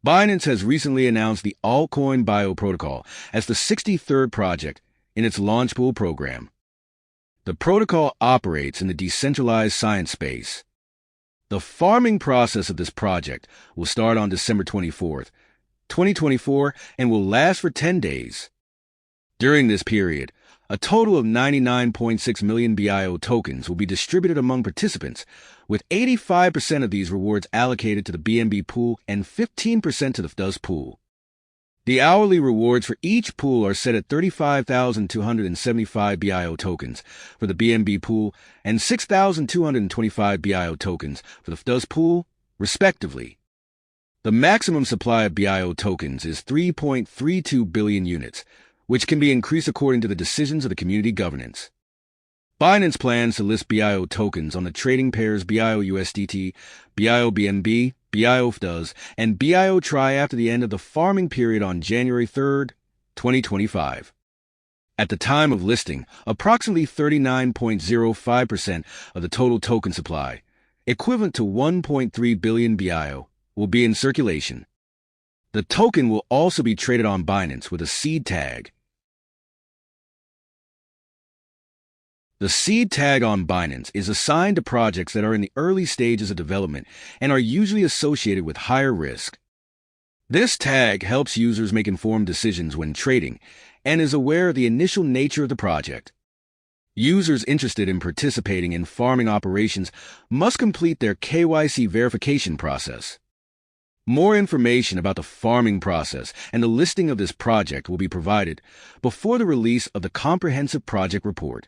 Binance has recently announced the altcoin bio protocol as the 63rd project in its Launchpool program. The protocol operates in the decentralized science space. The farming process of this project will start on December 24th, 2024, and will last for 10 days. During this period, a total of 99.6 million BIO tokens will be distributed among participants, with 85% of these rewards allocated to the BNB pool and 15% to the FDUSD pool. The hourly rewards for each pool are set at 35,275 BIO tokens for the BNB pool and 6,225 BIO tokens for the FDUSD pool, respectively. The maximum supply of BIO tokens is 3.32 billion units, which can be increased according to the decisions of the community governance. Binance plans to list BIO tokens on the trading pairs BIO-USDT, BIO-BNB, BIO-FDUSD, and BIO-TRI after the end of the farming period on January 3, 2025. At the time of listing, approximately 39.05% of the total token supply, equivalent to 1.3 billion BIO, will be in circulation. The token will also be traded on Binance with a seed tag. The seed tag on Binance is assigned to projects that are in the early stages of development and are usually associated with higher risk. This tag helps users make informed decisions when trading and is aware of the initial nature of the project. Users interested in participating in farming operations must complete their KYC verification process. More information about the farming process and the listing of this project will be provided before the release of the comprehensive project report.